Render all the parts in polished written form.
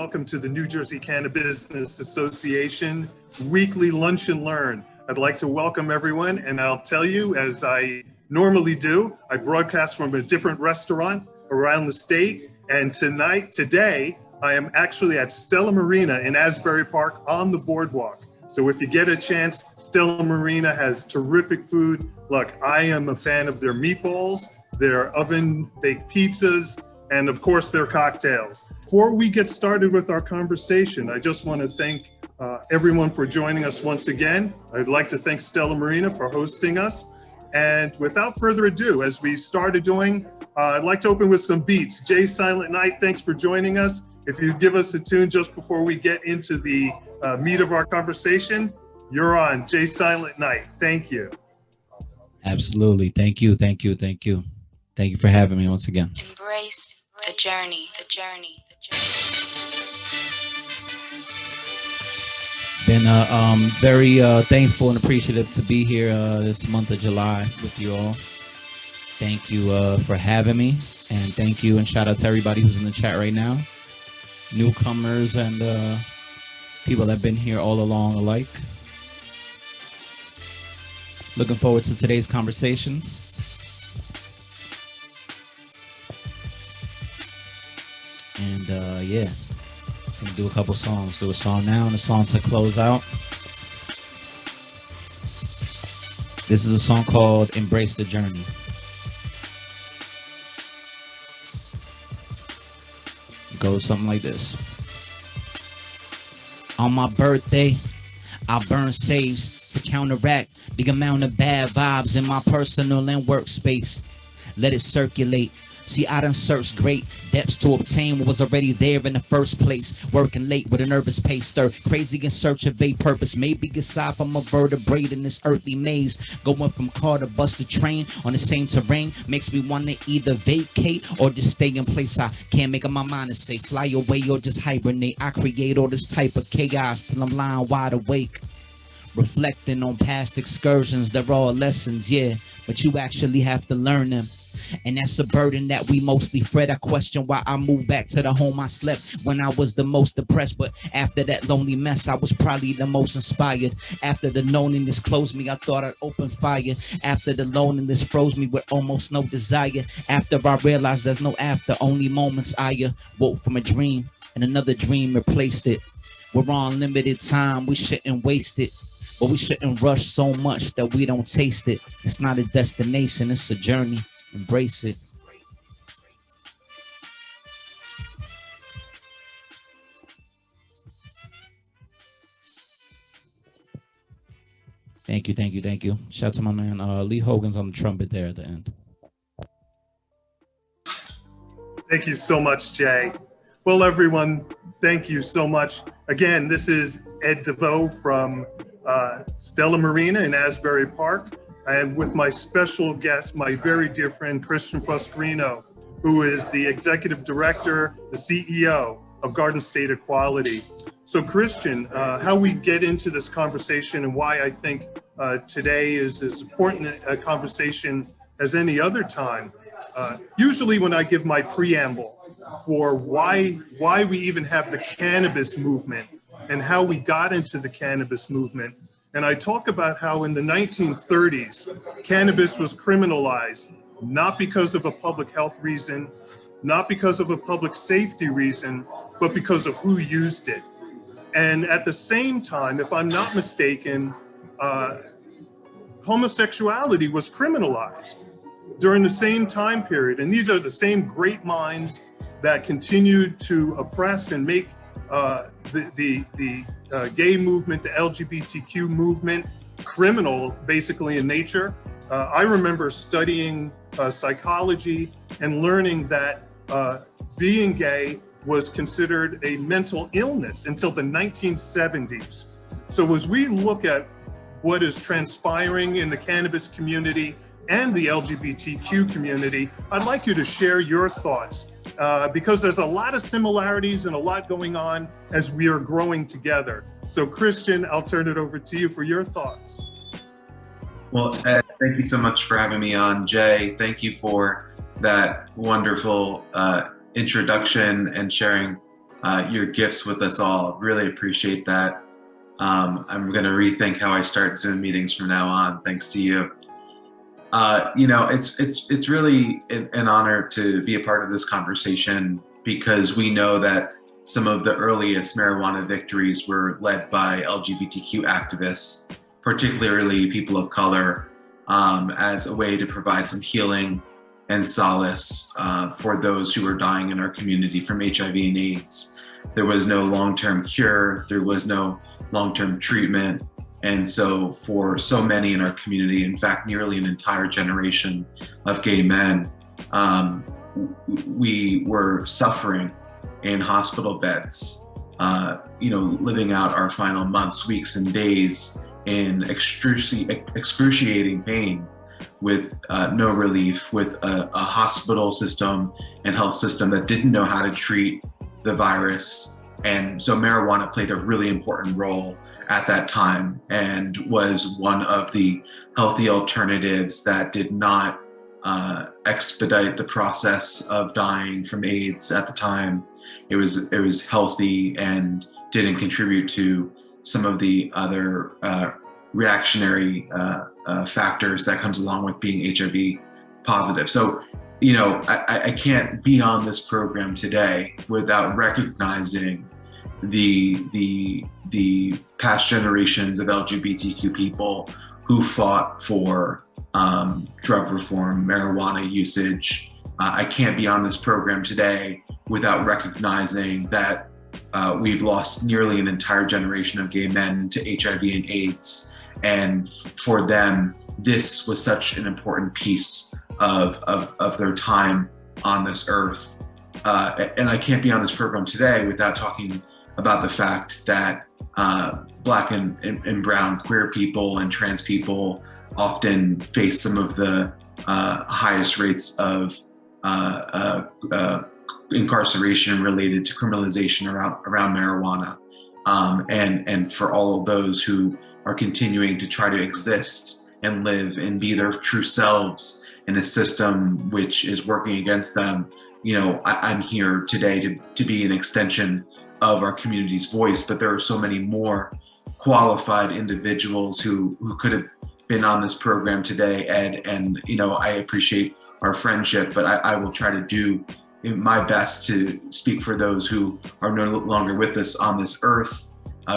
welcome to the New Jersey CannaBusiness Association weekly Lunch and Learn. I'd like to welcome everyone, and I'll tell you, as I normally do, I broadcast from a different restaurant around the state, and today, I am actually at Stella Marina in Asbury Park on the boardwalk. So if you get a chance, Stella Marina has terrific food. Look, I am a fan of their meatballs, their oven-baked pizzas, and of course their cocktails. Before we get started with our conversation, I just want to thank everyone for joining us once again. I'd like to thank Stella Marina for hosting us. And without further ado, as we started doing, I'd like to open with some beats. Jay Silent Night, thanks for joining us. If you give us a tune just before we get into the meat of our conversation, you're on. Jay Silent Night, thank you. Absolutely, thank you, thank you, thank you. Thank you for having me once again. Embrace the journey, the journey, the journey. Been very thankful and appreciative to be here this month of July with you all. Thank you for having me, and thank you and shout out to everybody who's in the chat right now, newcomers and people that have been here all along alike. Looking forward to today's conversation. And yeah, gonna do a couple songs. Do a song now and a song to close out. This is a song called Embrace the Journey. It goes something like this. On my birthday, I burn saves to counteract the amount of bad vibes in my personal and workspace. Let it circulate. See, I done searched great depths to obtain what was already there in the first place. Working late with a nervous pace, stir crazy in search of a purpose. Maybe aside from a vertebrate in this earthly maze. Going from car to bus to train on the same terrain makes me want to either vacate or just stay in place. I can't make up my mind to say fly away or just hibernate. I create all this type of chaos till I'm lying wide awake. Reflecting on past excursions, they're all lessons, yeah, but you actually have to learn them. And that's a burden that we mostly fret. I question why I moved back to the home I slept when I was the most depressed. But after that lonely mess, I was probably the most inspired. After the loneliness closed me, I thought I'd open fire. After the loneliness froze me with almost no desire. After I realized there's no after, only moments I woke from a dream and another dream replaced it. We're on limited time, we shouldn't waste it. But we shouldn't rush so much that we don't taste it. It's not a destination, it's a journey. Embrace it. Thank you, thank you, thank you. Shout out to my man Lee Hogan's on the trumpet there at the end. Thank you so much, Jay. Well, everyone, thank you so much. Again, this is Ed DeVeaux from Stella Marina in Asbury Park. And with my special guest, my very dear friend, Christian Fuscarino, who is the executive director, the CEO of Garden State Equality. So Christian, how we get into this conversation and why I think today is as important a conversation as any other time. Usually when I give my preamble for why we even have the cannabis movement and how we got into the cannabis movement, and I talk about how in the 1930s, cannabis was criminalized, not because of a public health reason, not because of a public safety reason, but because of who used it. And at the same time, if I'm not mistaken, homosexuality was criminalized during the same time period. And these are the same great minds that continued to oppress and make the gay movement, the LGBTQ movement, criminal basically in nature. I remember studying psychology and learning that being gay was considered a mental illness until the 1970s. So as we look at what is transpiring in the cannabis community and the LGBTQ community, I'd like you to share your thoughts because there's a lot of similarities and a lot going on as we are growing together. So Christian, I'll turn it over to you for your thoughts. Well, Ed, thank you so much for having me on. Jay, thank you for that wonderful introduction and sharing your gifts with us all. Really appreciate that. I'm going to rethink how I start Zoom meetings from now on, thanks to you. It's really an honor to be a part of this conversation, because we know that some of the earliest marijuana victories were led by LGBTQ activists, particularly people of color, as a way to provide some healing and solace for those who were dying in our community from HIV and AIDS. There was no long-term cure, there was no long-term treatment. And so for so many in our community, in fact, nearly an entire generation of gay men, we were suffering in hospital beds, living out our final months, weeks, and days in excruciating pain, with no relief, with a hospital system and health system that didn't know how to treat the virus. And so marijuana played a really important role at that time, and was one of the healthy alternatives that did not expedite the process of dying from AIDS at the time. It was healthy and didn't contribute to some of the other reactionary factors that comes along with being HIV positive. So, I can't be on this program today without recognizing the past generations of LGBTQ people who fought for drug reform, marijuana usage. I can't be on this program today without recognizing that we've lost nearly an entire generation of gay men to HIV and AIDS. And for them, this was such an important piece of their time on this earth. And I can't be on this program today without talking about the fact that Black and brown queer people and trans people often face some of the highest rates of incarceration related to criminalization around marijuana. And for all of those who are continuing to try to exist and live and be their true selves in a system which is working against them, I'm here today to be an extension of our community's voice, but there are so many more qualified individuals who could have been on this program today, Ed, and I appreciate our friendship, but I will try to do my best to speak for those who are no longer with us on this earth,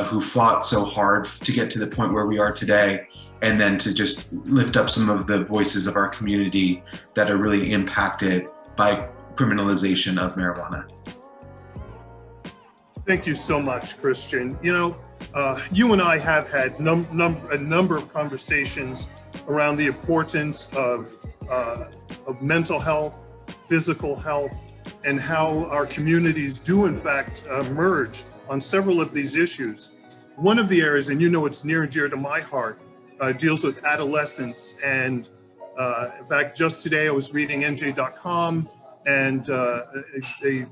who fought so hard to get to the point where we are today, and then to just lift up some of the voices of our community that are really impacted by criminalization of marijuana. Thank you so much, Christian. You and I have had a number of conversations around the importance of mental health, physical health, and how our communities do in fact merge on several of these issues. One of the areas, and it's near and dear to my heart, deals with adolescence. And in fact, just today I was reading NJ.com and a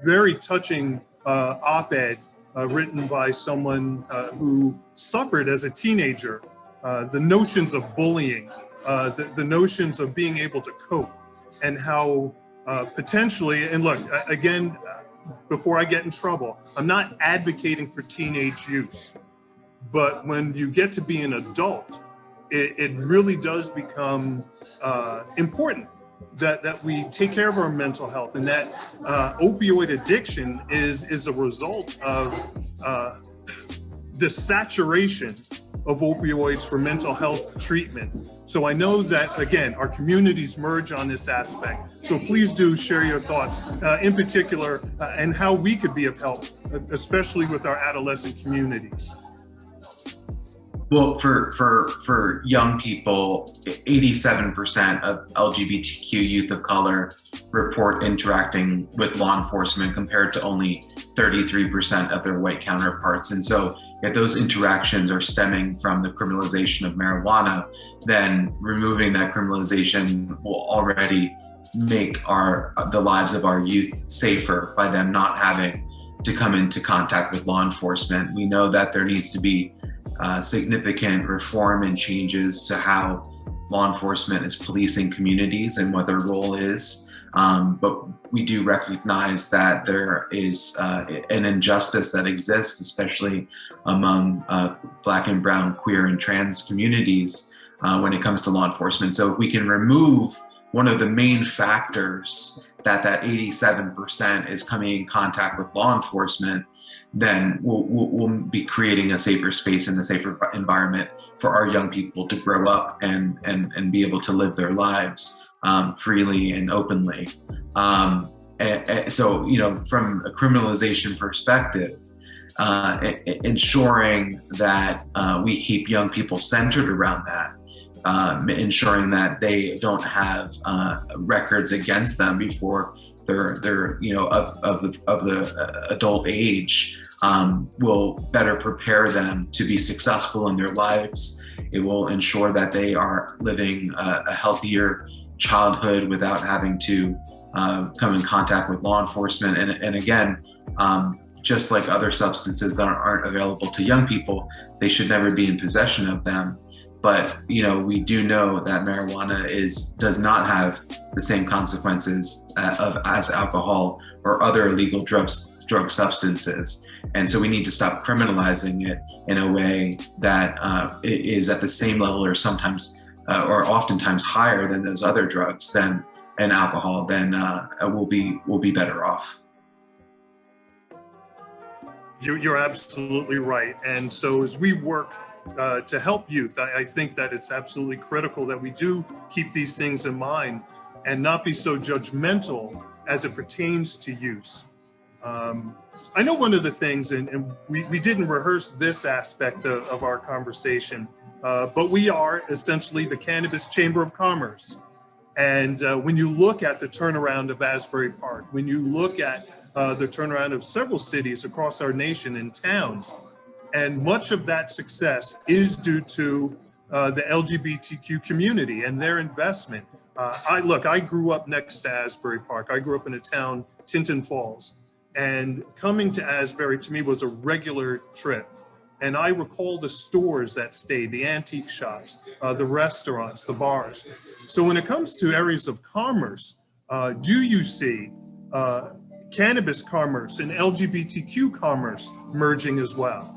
very touching op-ed written by someone who suffered as a teenager, the notions of bullying, the notions of being able to cope, and how potentially, and look, again, before I get in trouble, I'm not advocating for teenage use, but when you get to be an adult, it really does become important that we take care of our mental health, and that opioid addiction is a result of the saturation of opioids for mental health treatment. So I know that, again, our communities merge on this aspect. So please do share your thoughts, in particular, and how we could be of help, especially with our adolescent communities. Well, for young people, 87% of LGBTQ youth of color report interacting with law enforcement, compared to only 33% of their white counterparts. And so if those interactions are stemming from the criminalization of marijuana, then removing that criminalization will already make the lives of our youth safer by them not having to come into contact with law enforcement. We know that there needs to be significant reform and changes to how law enforcement is policing communities and what their role is. But we do recognize that there is an injustice that exists, especially among Black and brown, queer and trans communities when it comes to law enforcement. So if we can remove one of the main factors that 87% is coming in contact with law enforcement, then we'll be creating a safer space and a safer environment for our young people to grow up and be able to live their lives freely and openly. So, from a criminalization perspective, ensuring that we keep young people centered around that, ensuring that they don't have records against them before they're of the adult age, will better prepare them to be successful in their lives. It will ensure that they are living a healthier childhood without having to come in contact with law enforcement. And again, just like other substances that aren't available to young people, they should never be in possession of them. But we do know that marijuana does not have the same consequences as alcohol or other illegal drug substances, and so we need to stop criminalizing it in a way that is at the same level, or sometimes, or oftentimes higher than those other drugs and alcohol. Then we'll be better off. You're absolutely right, and so as we work to help youth, I think that it's absolutely critical that we do keep these things in mind and not be so judgmental as it pertains to use. I know one of the things, and we didn't rehearse this aspect of our conversation, but we are essentially the Cannabis Chamber of Commerce. And when you look at the turnaround of Asbury Park, when you look at the turnaround of several cities across our nation and towns, and much of that success is due to the LGBTQ community and their investment. I grew up next to Asbury Park. I grew up in a town, Tinton Falls, and coming to Asbury to me was a regular trip. And I recall the stores that stayed, the antique shops, the restaurants, the bars. So when it comes to areas of commerce, do you see cannabis commerce and LGBTQ commerce merging as well?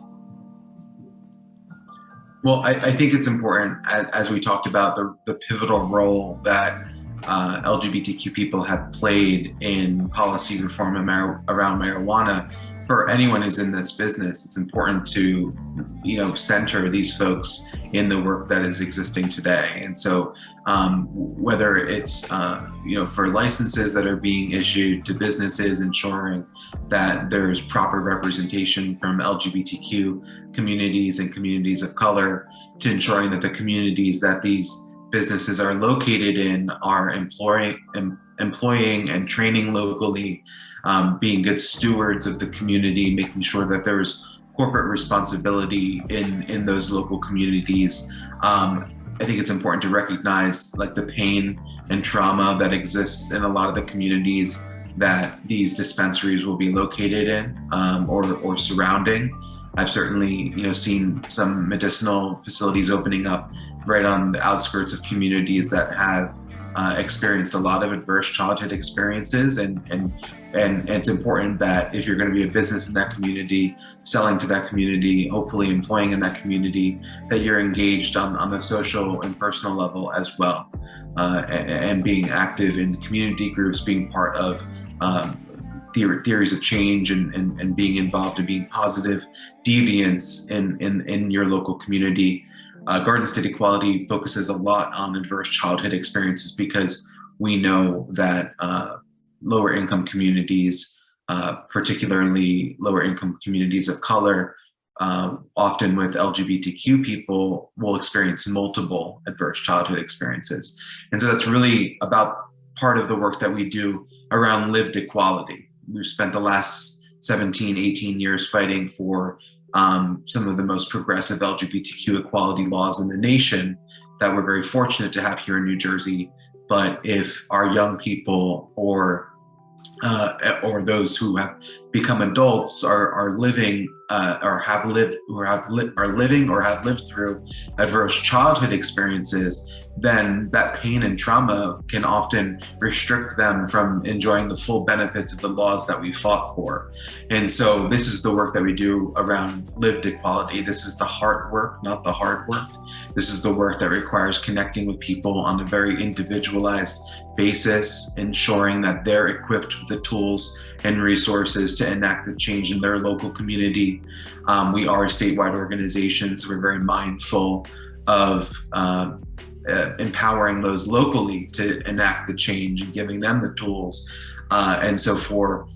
Well, I think it's important, as we talked about, the pivotal role that LGBTQ people have played in policy reform around marijuana. For anyone who's in this business, it's important to, center these folks in the work that is existing today. And so whether it's, for licenses that are being issued to businesses, ensuring that there's proper representation from LGBTQ communities and communities of color, to ensuring that the communities that these businesses are located in are employing and training locally, being good stewards of the community, making sure that there's corporate responsibility in those local communities. I think it's important to recognize the pain and trauma that exists in a lot of the communities that these dispensaries will be located in or surrounding. I've certainly seen some medicinal facilities opening up right on the outskirts of communities that have experienced a lot of adverse childhood experiences, and it's important that if you're going to be a business in that community, selling to that community, hopefully employing in that community, that you're engaged on the social and personal level as well, and being active in community groups, being part of theories of change, and being involved in being positive deviants in your local community. Garden State Equality focuses a lot on adverse childhood experiences because we know that lower income communities, particularly lower income communities of color, often with LGBTQ people, will experience multiple adverse childhood experiences. And so that's really about part of the work that we do around lived equality. We've spent the last 17, 18 years fighting for some of the most progressive LGBTQ equality laws in the nation that we're very fortunate to have here in New Jersey. But if our young people or those who have become adults, are living are living or have lived through adverse childhood experiences, then that pain and trauma can often restrict them from enjoying the full benefits of the laws that we fought for. And so this is the work that we do around lived equality. This is the hard work, not the hard work. This is the work that requires connecting with people on a very individualized basis, ensuring that they're equipped with the tools and resources to enact the change in their local community. We are statewide organizations. We're very mindful of empowering those locally to enact the change and giving them the tools. And so for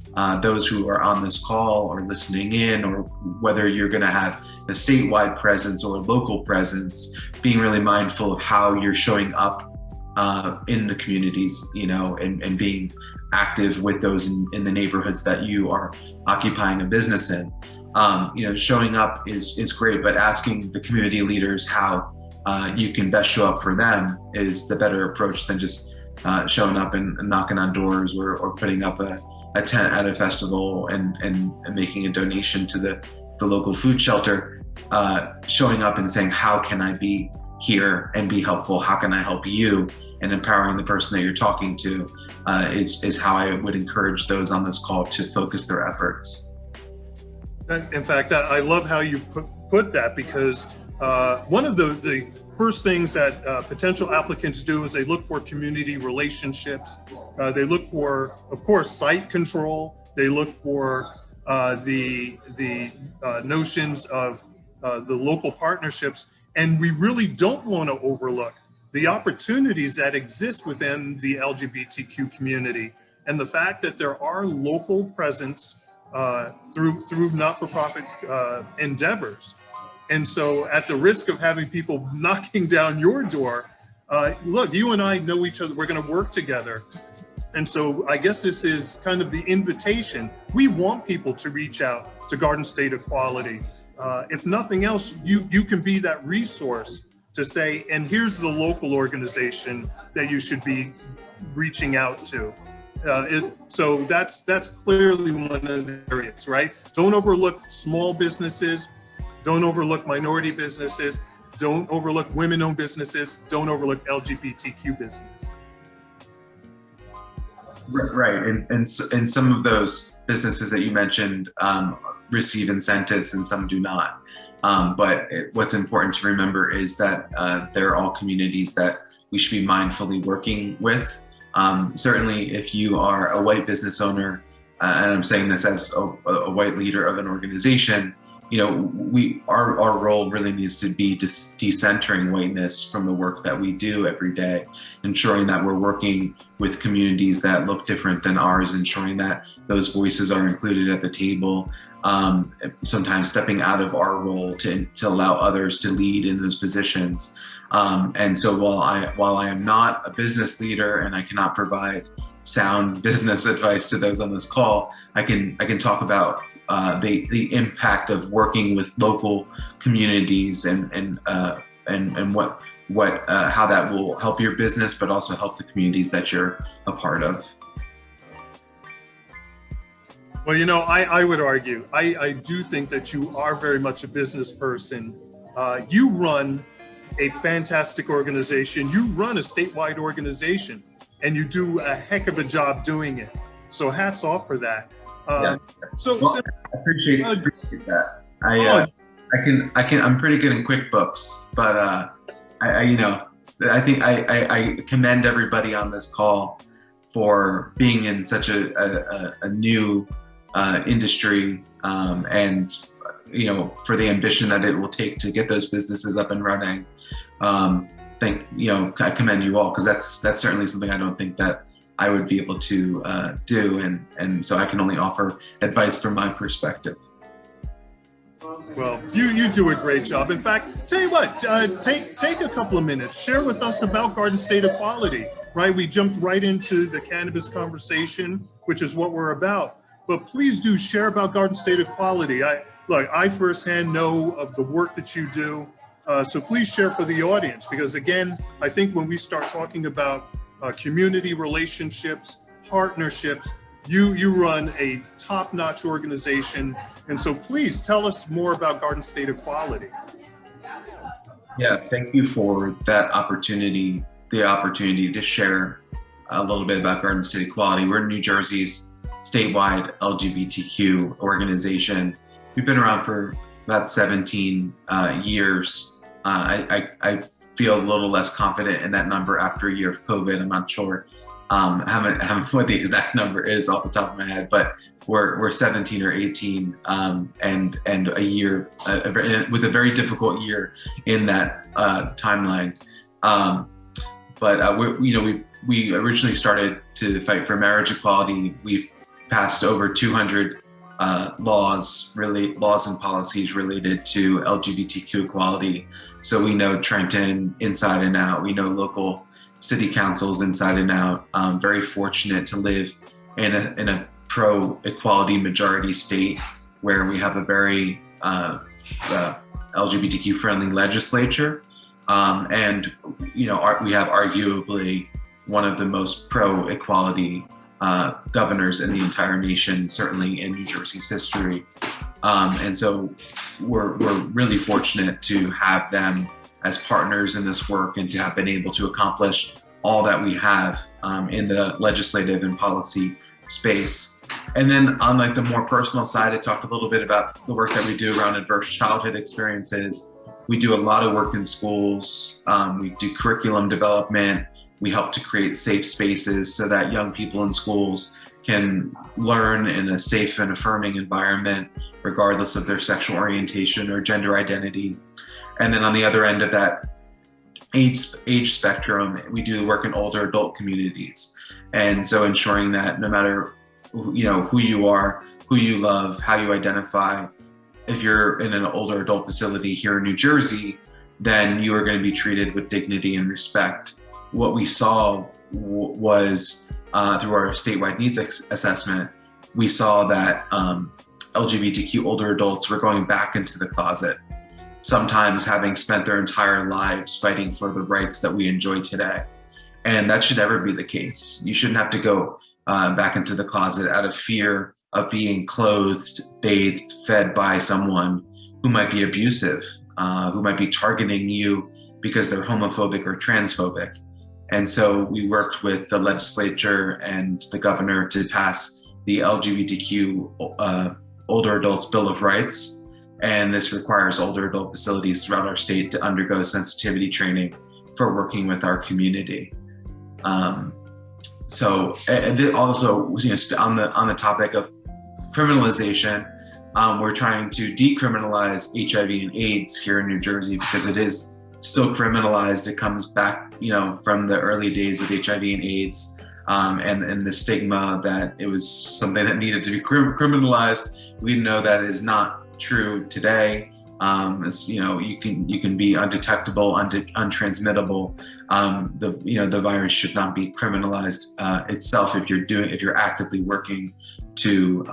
those who are on this call or listening in, or whether you're going to have a statewide presence or a local presence, being really mindful of how you're showing up in the communities, and being active with those in the neighborhoods that you are occupying a business in. Showing up is great, but asking the community leaders how you can best show up for them is the better approach than just showing up and knocking on doors or putting up a tent at a festival and making a donation to the local food shelter. Showing up and saying, how can I be here and be helpful? How can I help you? And empowering the person that you're talking to is how I would encourage those on this call to focus their efforts. In fact, I love how you put that, because one of the first things that potential applicants do is they look for community relationships. They look for, of course, site control. They look for the notions of the local partnerships. And we really don't want to overlook the opportunities that exist within the LGBTQ community, and the fact that there are local presence through not-for-profit endeavors. And so at the risk of having people knocking down your door, look, you and I know each other, we're going to work together. And so I guess this is kind of the invitation. We want people to reach out to Garden State Equality. If nothing else, you can be that resource to say, and here's the local organization that you should be reaching out to. So that's clearly one of the areas, right? Don't overlook small businesses. Don't overlook minority businesses. Don't overlook women-owned businesses. Don't overlook LGBTQ business. Right, and some of those businesses that you mentioned receive incentives and some do not. But what's important to remember is that they're all communities that we should be mindfully working with. Certainly, if you are a white business owner, and I'm saying this as a white leader of an organization, our role really needs to be decentering whiteness from the work that we do every day, ensuring that we're working with communities that look different than ours, ensuring that those voices are included at the table. Sometimes stepping out of our role to allow others to lead in those positions. And so while I am not a business leader and I cannot provide sound business advice to those on this call, I can talk about the impact of working with local communities and how that will help your business, but also help the communities that you're a part of. Well, I would argue, I do think that you are very much a business person. You run a fantastic organization. You run a statewide organization, and you do a heck of a job doing it. So hats off for that. I appreciate that. I'm pretty good in QuickBooks, but I think I commend everybody on this call for being in such a new industry, and for the ambition that it will take to get those businesses up and running. I commend you all, because that's certainly something I don't think that I would be able to do, and so I can only offer advice from my perspective. Well, you do a great job. In fact, tell you what, take a couple of minutes, share with us about Garden State Equality. Right, we jumped right into the cannabis conversation, which is what we're about. But please do share about Garden State Equality. I firsthand know of the work that you do. So please share for the audience, because again, I think when we start talking about community relationships, partnerships, you run a top-notch organization, and so please tell us more about Garden State Equality. Yeah, thank you for that opportunity, the opportunity to share a little bit about Garden State Equality. We're New Jersey's statewide LGBTQ organization. We've been around for about 17 years. I feel a little less confident in that number after a year of COVID. I'm not sure haven't what the exact number is off the top of my head, but we're 17 or 18, and a year with a very difficult year in that timeline. But we originally started to fight for marriage equality. We've passed over 200 laws and policies related to LGBTQ equality. So we know Trenton inside and out. We know local city councils inside and out. Very fortunate to live in a pro-equality majority state where we have a very LGBTQ friendly legislature, and we have arguably one of the most pro-equality governors in the entire nation, certainly in New Jersey's history. And so we're really fortunate to have them as partners in this work and to have been able to accomplish all that we have in the legislative and policy space. And then on like the more personal side, I talked a little bit about the work that we do around adverse childhood experiences. We do a lot of work in schools. We do curriculum development. We help to create safe spaces so that young people in schools can learn in a safe and affirming environment, regardless of their sexual orientation or gender identity. And then on the other end of that age spectrum, we do the work in older adult communities. And so ensuring that no matter who you are, who you love, how you identify, if you're in an older adult facility here in New Jersey, then you are going to be treated with dignity and respect. What we saw was through our statewide needs assessment, we saw that LGBTQ older adults were going back into the closet, sometimes having spent their entire lives fighting for the rights that we enjoy today. And that should never be the case. You shouldn't have to go back into the closet out of fear of being clothed, bathed, fed by someone who might be abusive, who might be targeting you because they're homophobic or transphobic. And so we worked with the legislature and the governor to pass the LGBTQ Older Adults Bill of Rights. And this requires older adult facilities throughout our state to undergo sensitivity training for working with our community. So, and also, on the topic of criminalization, we're trying to decriminalize HIV and AIDS here in New Jersey because it is still criminalized. It comes back, from the early days of HIV and AIDS, and the stigma that it was something that needed to be criminalized. We know that is not true today. As you can be undetectable, untransmittable. The virus should not be criminalized itself if you're actively working to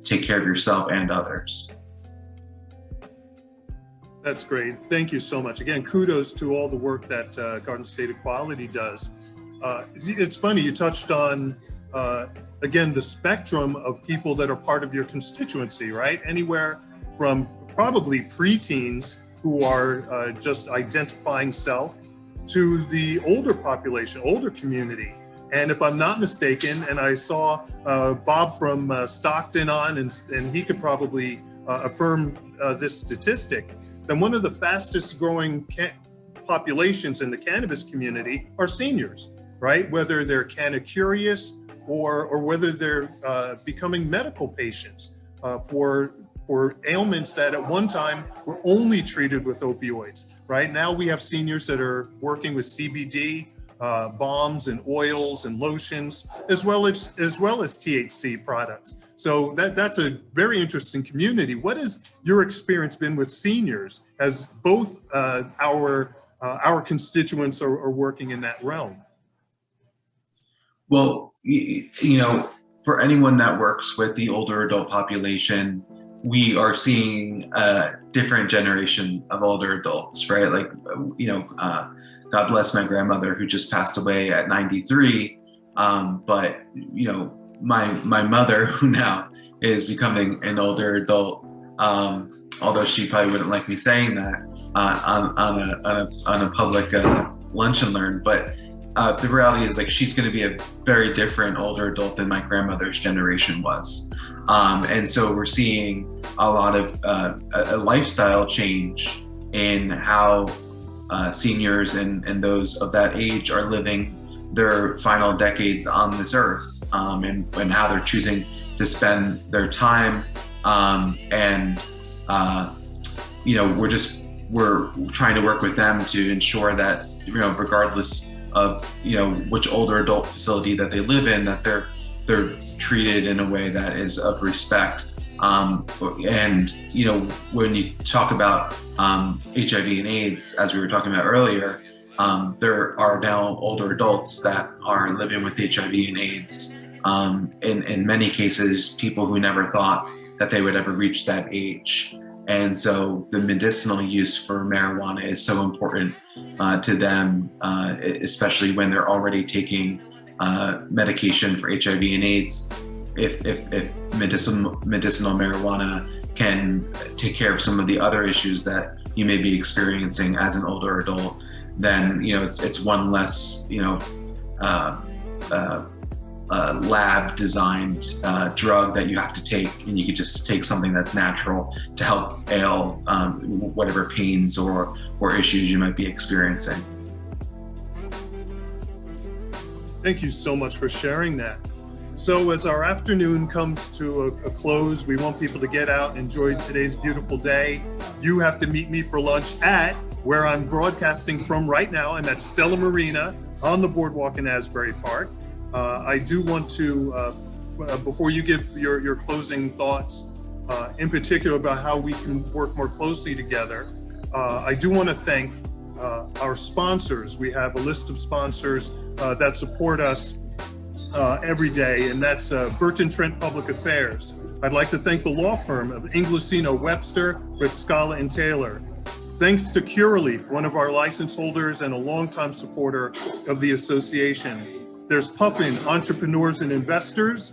take care of yourself and others. That's great. Thank you so much. Again, kudos to all the work that Garden State Equality does. It's funny, you touched on, again, the spectrum of people that are part of your constituency, right? Anywhere from probably preteens who are just identifying self to the older population, older community. And if I'm not mistaken, and I saw Bob from Stockton on, and he could probably affirm this statistic, then one of the fastest growing populations in the cannabis community are seniors, right? Whether they're canna curious or whether they're becoming medical patients for ailments that at one time were only treated with opioids, right? Now we have seniors that are working with CBD, balms and oils and lotions, as well as THC products. So that's a very interesting community. What has your experience been with seniors as both our constituents are working in that realm? Well, for anyone that works with the older adult population, we are seeing a different generation of older adults, right? Like, God bless my grandmother who just passed away at 93. But, my mother, who now is becoming an older adult, although she probably wouldn't like me saying that on a public lunch and learn, but the reality is, like, she's going to be a very different older adult than my grandmother's generation was. And so we're seeing a lot of a lifestyle change in how seniors and those of that age are living their final decades on this earth, and how they're choosing to spend their time. We're trying to work with them to ensure that, regardless of, which older adult facility that they live in, that they're treated in a way that is of respect. When you talk about HIV and AIDS, as we were talking about earlier, there are now older adults that are living with HIV and AIDS. In many cases, people who never thought that they would ever reach that age. And so the medicinal use for marijuana is so important to them, especially when they're already taking medication for HIV and AIDS. If medicinal marijuana can take care of some of the other issues that you may be experiencing as an older adult, then it's one less lab designed drug that you have to take, and you could just take something that's natural to help ail whatever pains or issues you might be experiencing. Thank you so much for sharing that. So as our afternoon comes to a close, we want people to get out and enjoy today's beautiful day. You have to meet me for lunch at where I'm broadcasting from right now. I'm at Stella Marina on the boardwalk in Asbury Park. I do want to, before you give your closing thoughts, in particular about how we can work more closely together, I do want to thank our sponsors. We have a list of sponsors that support us every day, and that's Burton, Trent Public Affairs. I'd like to thank the law firm of Inglesino, Webster, Wyciskala, and Taylor. Thanks to Curaleaf, one of our license holders and a longtime supporter of the association. There's Puffin, Entrepreneurs and Investors,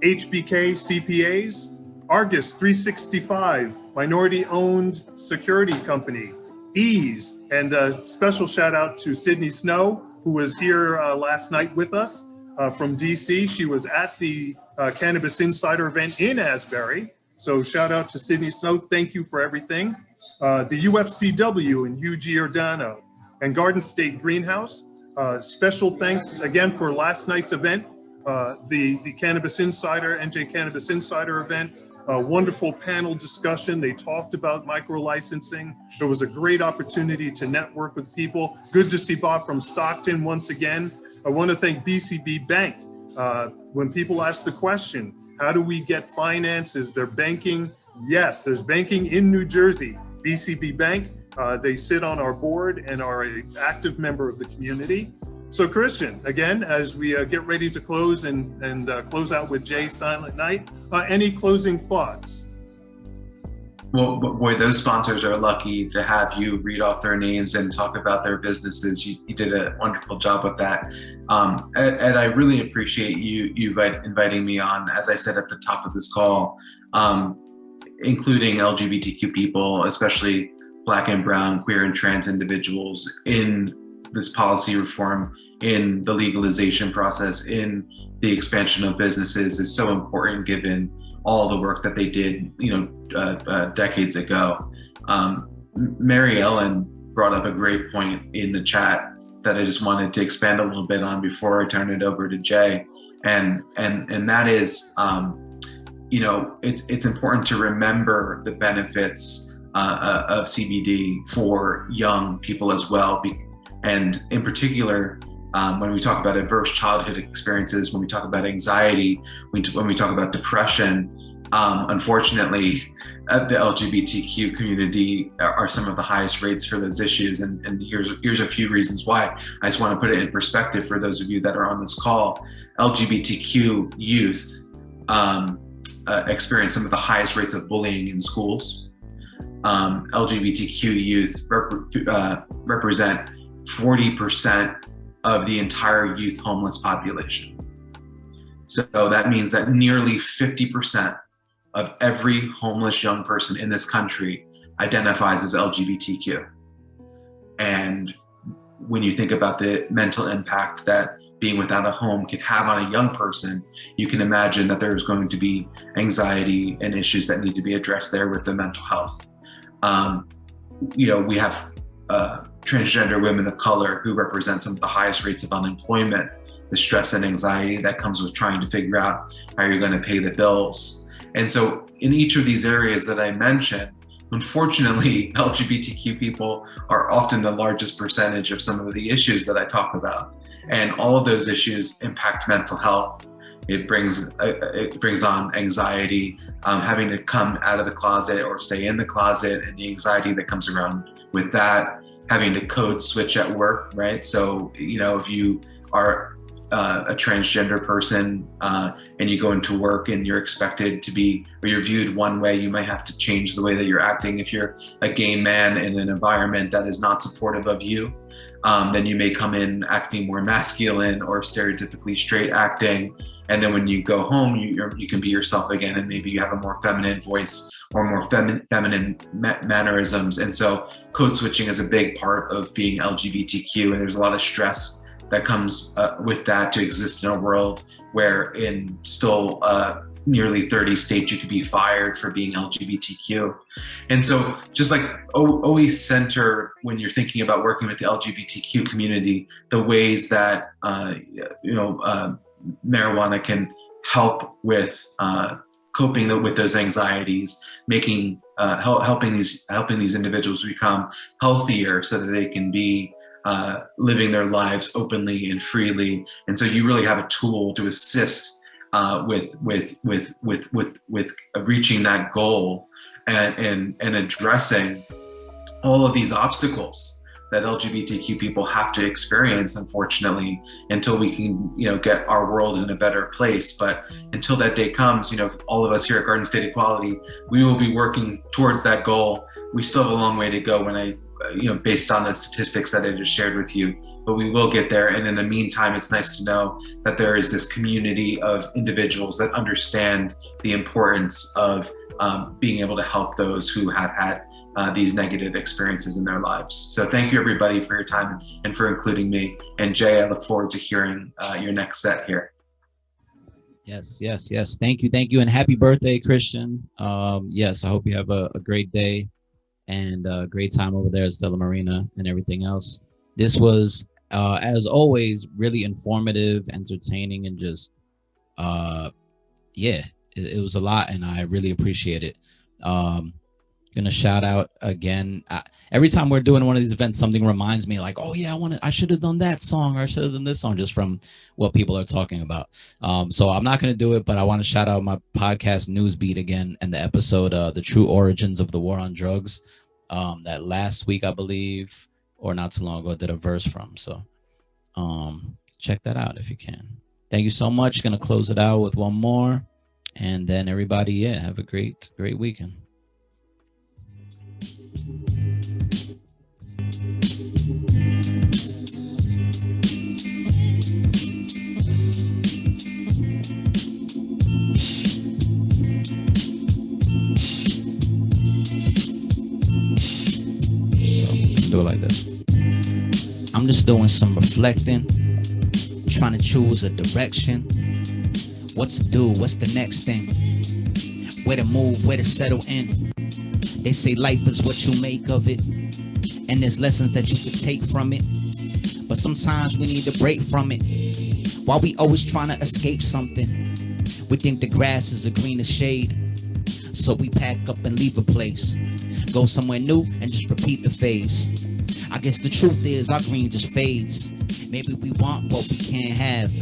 HBK CPAs, Argus 365, minority-owned security company, Eaze, and a special shout out to Sydney Snow, who was here last night with us from DC. She was at the Cannabis Insider event in Asbury. So shout out to Sydney Snow. Thank you for everything. The UFCW and Hugh Giordano and Garden State Greenhouse. Special thanks again for last night's event, the Cannabis Insider, NJ Cannabis Insider event. A wonderful panel discussion. They talked about micro-licensing. There was a great opportunity to network with people. Good to see Bob from Stockton once again. I want to thank BCB Bank. When people ask the question, how do we get finances? They're banking. Yes, there's banking in New Jersey. BCB Bank, they sit on our board and are an active member of the community. So Christian, again, as we get ready to close and close out with Jay's Silent Night, any closing thoughts? Well, boy, those sponsors are lucky to have you read off their names and talk about their businesses. You did a wonderful job with that. And I really appreciate you inviting me on, as I said at the top of this call, including LGBTQ people, especially Black and Brown, queer and trans individuals in this policy reform, in the legalization process, in the expansion of businesses is so important given all the work that they did, decades ago. Mary Ellen brought up a great point in the chat that I just wanted to expand a little bit on before I turn it over to Jay. And that is, it's important to remember the benefits of CBD for young people as well. And in particular, when we talk about adverse childhood experiences, when we talk about anxiety, when we talk about depression, unfortunately, the LGBTQ community are some of the highest rates for those issues. And here's a few reasons why. I just want to put it in perspective for those of you that are on this call. LGBTQ youth experience some of the highest rates of bullying in schools. LGBTQ youth represent 40% of the entire youth homeless population. So that means that nearly 50% of every homeless young person in this country identifies as LGBTQ. And when you think about the mental impact that being without a home can have on a young person, you can imagine that there's going to be anxiety and issues that need to be addressed there with the mental health. We have transgender women of color who represent some of the highest rates of unemployment, the stress and anxiety that comes with trying to figure out how you're going to pay the bills. And so in each of these areas that I mentioned, unfortunately, LGBTQ people are often the largest percentage of some of the issues that I talk about. And all of those issues impact mental health. It brings on anxiety, having to come out of the closet or stay in the closet, and the anxiety that comes around with that, having to code switch at work, right? So, if you are a transgender person and you go into work and you're expected to be, or you're viewed one way, you might have to change the way that you're acting. If you're a gay man in an environment that is not supportive of you, then you may come in acting more masculine or stereotypically straight acting. And then when you go home, you can be yourself again, and maybe you have a more feminine voice or more feminine mannerisms. And so code switching is a big part of being LGBTQ, and there's a lot of stress that comes with that to exist in a world where in still nearly 30 states you could be fired for being LGBTQ. And so just like always center when you're thinking about working with the LGBTQ community, the ways that marijuana can help with coping with those anxieties, helping these individuals become healthier so that they can be living their lives openly and freely. And so you really have a tool to assist with reaching that goal and addressing all of these obstacles that LGBTQ people have to experience, unfortunately, until we can, get our world in a better place. But until that day comes, all of us here at Garden State Equality, we will be working towards that goal. We still have a long way to go based on the statistics that I just shared with you, but we will get there. And in the meantime, it's nice to know that there is this community of individuals that understand the importance of being able to help those who have had these negative experiences in their lives. So thank you everybody for your time and for including me. And Jay, I look forward to hearing your next set here. Yes. Thank you. And happy birthday, Christian. Yes, I hope you have a great day and a great time over there at Stella Marina and everything else. This was, as always, really informative, entertaining, and just, it was a lot, and I really appreciate it. Gonna shout out again. Every time we're doing one of these events, something reminds me like, oh yeah, I should have done that song, or I should have done this song, just from what people are talking about. So I'm not gonna do it, but I want to shout out my podcast Newsbeat again, and the episode, The True Origins of the War on Drugs, that last week, I believe, or not too long ago, did a verse from. So check that out if you can. Thank you so much. Gonna close it out with one more, and then everybody, have a great weekend. Do it like this. I'm just doing some reflecting, trying to choose a direction. What to do? What's the next thing? Where to move? Where to settle in? They say life is what you make of it, and there's lessons that you can take from it. But sometimes we need to break from it. While we always trying to escape something, we think the grass is a greener shade. So we pack up and leave a place, go somewhere new and just repeat the phase. I guess the truth is our green just fades. Maybe we want what we can't have.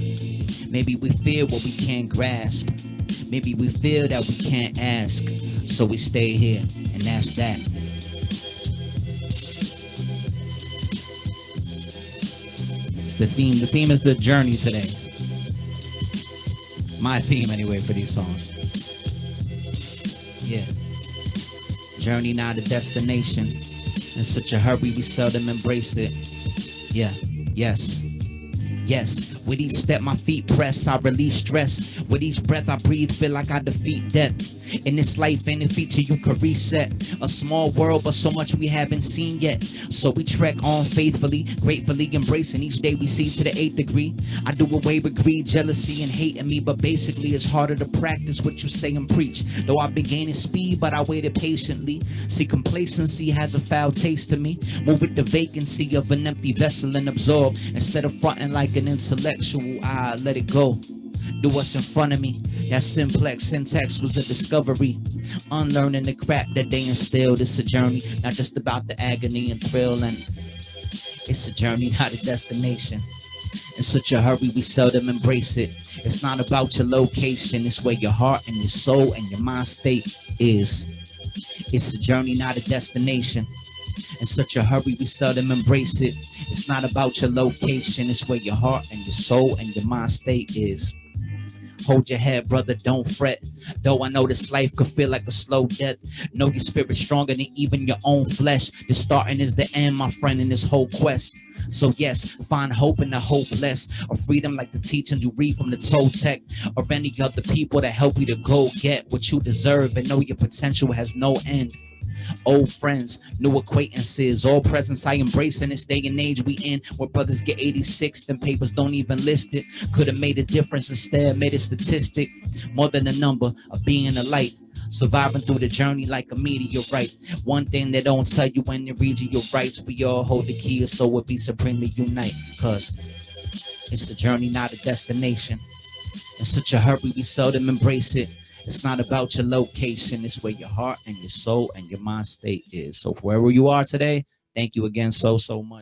Maybe we fear what we can't grasp. Maybe we feel that we can't ask. So we stay here, and that's that. It's the theme. The theme is the journey today. My theme anyway for these songs. Yeah. Journey, not a destination. In such a hurry, we seldom embrace it. Yeah. Yes. With each step my feet press, I release stress. With each breath I breathe, feel like I defeat death. In this life, any feature you could reset. A small world, but so much we haven't seen yet. So we trek on faithfully, gratefully embracing each day we see to the 8th degree. I do away with greed, jealousy, and hating me, but basically it's harder to practice what you say and preach. Though I've been gaining speed, but I waited patiently. See, complacency has a foul taste to me. Move with the vacancy of an empty vessel and absorb. Instead of fronting like an intellectual, I let it go. Do what's in front of me. That simplex syntax was a discovery. Unlearning the crap that they instilled. It's a journey, not just about the agony and thrill. And it's a journey, not a destination. In such a hurry, we seldom embrace it. It's not about your location. It's where your heart and your soul and your mind state is. It's a journey, not a destination. In such a hurry, we seldom embrace it. It's not about your location. It's where your heart and your soul and your mind state is. Hold your head, brother, don't fret. Though I know this life could feel like a slow death. Know your spirit stronger than even your own flesh. The starting is the end, my friend, in this whole quest. So yes, find hope in the hopeless, or freedom like the teachings you read from the Toltec, or any other people that help you to go get what you deserve and know your potential has no end. Old friends, new acquaintances, all presents I embrace in this day and age we in, where brothers get 86 and papers don't even list it. Could have made a difference, instead made a statistic, more than a number of being a light. Surviving through the journey like a meteorite. One thing they don't tell you when they read you your rights, we all hold the key, so we'll be supremely unite. Cause it's a journey, not a destination. In such a hurry, we seldom embrace it. It's not about your location. It's where your heart and your soul and your mind state is. So wherever you are today, thank you again so much.